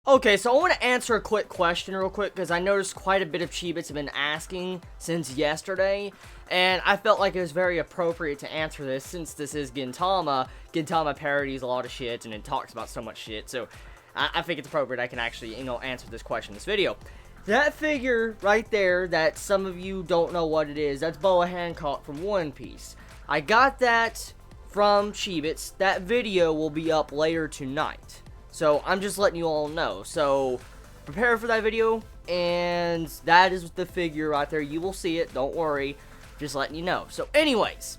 Okay, so I want to answer a quick question real quick, because I noticed quite a bit of Chibits have been asking since yesterday, and I felt like it was very appropriate to answer this, since this is Gintama. Gintama parodies a lot of shit, and it talks about so much shit, so I think it's appropriate I can actually, answer this question in this video. That figure right there, that some of you don't know what it is, that's Boa Hancock from One Piece. I got that from Chibits. That video will be up later tonight. So, I'm just letting you all know. So, prepare for that video, and that is the figure right there. You will see it, don't worry. Just letting you know. So, anyways,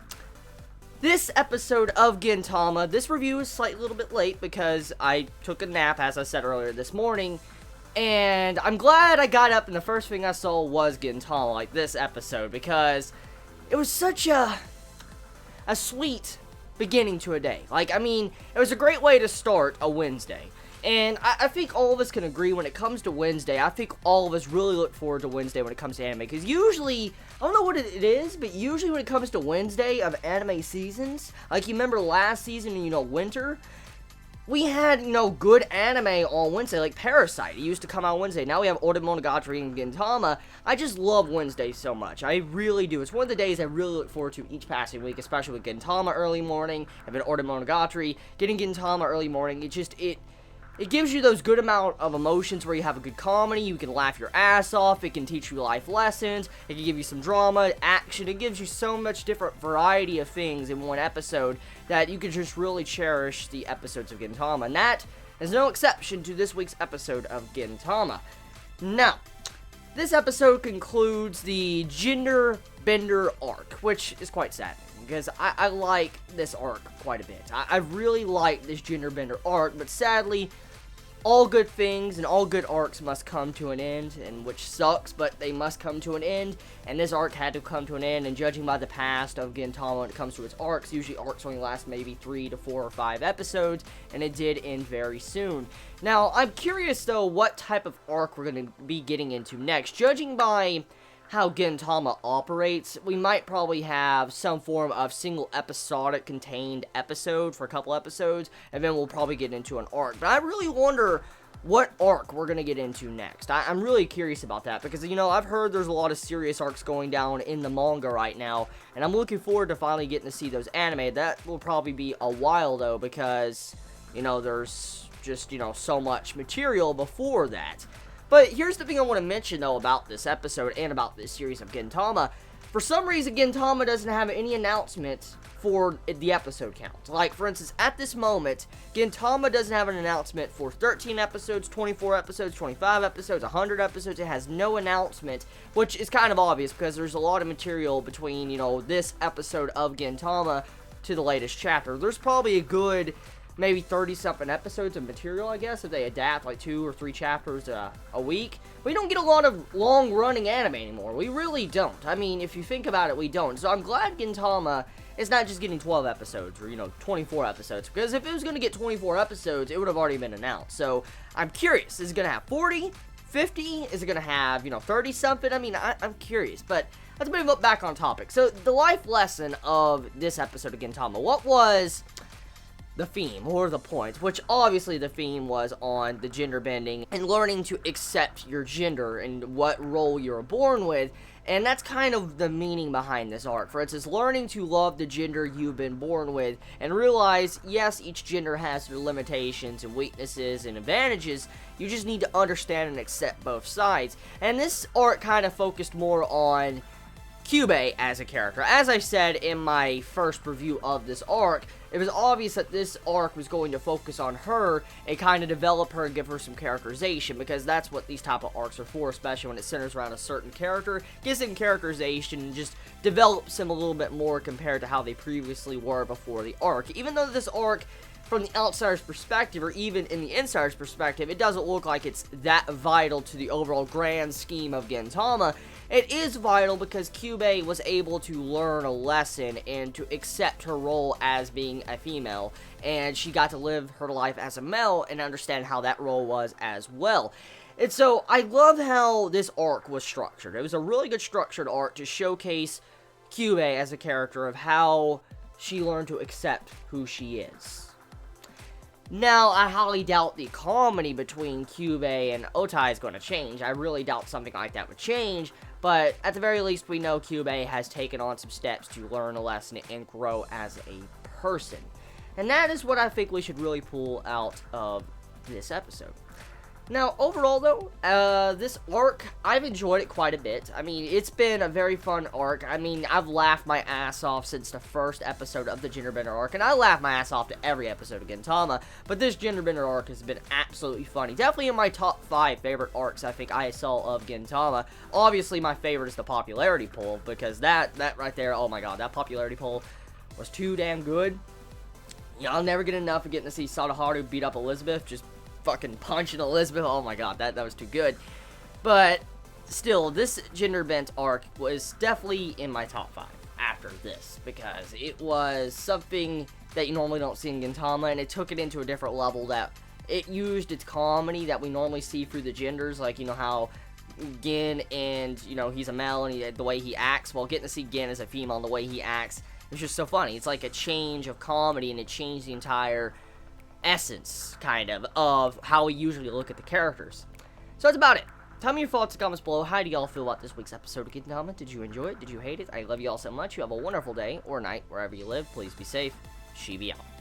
this episode of Gintama, this review is slightly a little bit late because I took a nap, as I said earlier this morning. And I'm glad I got up and the first thing I saw was Gintama, like this episode, because it was such a sweet beginning to a day. Like, I mean, it was a great way to start a Wednesday. And I think all of us can agree when it comes to Wednesday, I think all of us really look forward to Wednesday when it comes to anime. Because usually, I don't know what it is, but usually when it comes to Wednesday of anime seasons, like you remember last season, winter, we had, good anime on Wednesday, like Parasite. It used to come out Wednesday. Now we have Ode Monogatari and Gintama. I just love Wednesday so much. I really do. It's one of the days I really look forward to each passing week, especially with Gintama early morning, and then Ode Monogatari. Getting Gintama early morning, it gives you those good amount of emotions where you have a good comedy, you can laugh your ass off, it can teach you life lessons, it can give you some drama, action, it gives you so much different variety of things in one episode that you can just really cherish the episodes of Gintama, and that is no exception to this week's episode of Gintama. Now, this episode concludes the Gender Bender arc, which is quite sad, because I like this arc quite a bit. I really like this Gender Bender arc, but sadly, all good things and all good arcs must come to an end, and which sucks, but they must come to an end, and this arc had to come to an end, and judging by the past of Gintama when it comes to its arcs, usually arcs only last maybe 3 to 4 or 5 episodes, and it did end very soon. Now, I'm curious, though, what type of arc we're going to be getting into next. Judging by how Gintama operates, we might probably have some form of single episodic contained episode for a couple episodes, and then we'll probably get into an arc. But I really wonder what arc we're going to get into next. I'm really curious about that, because, I've heard there's a lot of serious arcs going down in the manga right now, and I'm looking forward to finally getting to see those anime. That will probably be a while, though, because, there's just, so much material before that. But here's the thing I want to mention, though, about this episode and about this series of Gintama. For some reason, Gintama doesn't have any announcement for the episode count. Like, for instance, at this moment, Gintama doesn't have an announcement for 13 episodes, 24 episodes, 25 episodes, 100 episodes. It has no announcement, which is kind of obvious because there's a lot of material between, this episode of Gintama to the latest chapter. There's probably a good maybe 30-something episodes of material, I guess, if they adapt like 2 or 3 chapters a week. We don't get a lot of long-running anime anymore. We really don't. I mean, if you think about it, we don't. So I'm glad Gintama is not just getting 12 episodes or, 24 episodes. Because if it was going to get 24 episodes, it would have already been announced. So I'm curious. Is it going to have 40? 50? Is it going to have, 30-something? I mean, I'm curious. But let's move up back on topic. So the life lesson of this episode of Gintama. What was the theme, or the point, which obviously the theme was on the gender bending and learning to accept your gender and what role you're born with, and that's kind of the meaning behind this arc. For instance, learning to love the gender you've been born with and realize, yes, each gender has their limitations and weaknesses and advantages, you just need to understand and accept both sides. And this arc kind of focused more on Kyubey as a character. As I said in my first review of this arc, it was obvious that this arc was going to focus on her and kind of develop her and give her some characterization, because that's what these type of arcs are for, especially when it centers around a certain character. Gives them characterization and just develops them a little bit more compared to how they previously were before the arc. Even though this arc, from the outsider's perspective, or even in the insider's perspective, it doesn't look like it's that vital to the overall grand scheme of Gintama. It is vital because Kyubey was able to learn a lesson and to accept her role as being a female, and she got to live her life as a male and understand how that role was as well. And so, I love how this arc was structured. It was a really good structured arc to showcase Kyubey as a character of how she learned to accept who she is. Now, I highly doubt the comedy between Kyubey and Otai is going to change. I really doubt something like that would change, but at the very least, we know Kyubey has taken on some steps to learn a lesson and grow as a person. And that is what I think we should really pull out of this episode. Now, overall, though, this arc, I've enjoyed it quite a bit. I mean, it's been a very fun arc. I mean, I've laughed my ass off since the first episode of the Genderbender arc, and I laugh my ass off to every episode of Gintama, but this Genderbender arc has been absolutely funny. Definitely in my top 5 favorite arcs I think I saw of Gintama. Obviously, my favorite is the popularity poll, because that right there, oh my god, that popularity poll was too damn good. You know, I'll never get enough of getting to see Sadaharu beat up Elizabeth, just fucking punching Elizabeth. Oh my god, that was too good. But still, this gender bent arc was definitely in my top 5 after this, because it was something that you normally don't see in Gintama, and it took it into a different level. That it used its comedy that we normally see through the genders, like, you know, how Gin and, you know, he's a male and the way he acts. Well, getting to see Gin as a female and the way he acts, it's just so funny. It's like a change of comedy, and it changed the entire essence, kind of how we usually look at the characters. So that's about it. Tell me your thoughts in the comments below. How do y'all feel about this week's episode of Gintama? Did you enjoy it? Did you hate it? I love you all so much. You have a wonderful day or night wherever you live. Please be safe. Shibi out.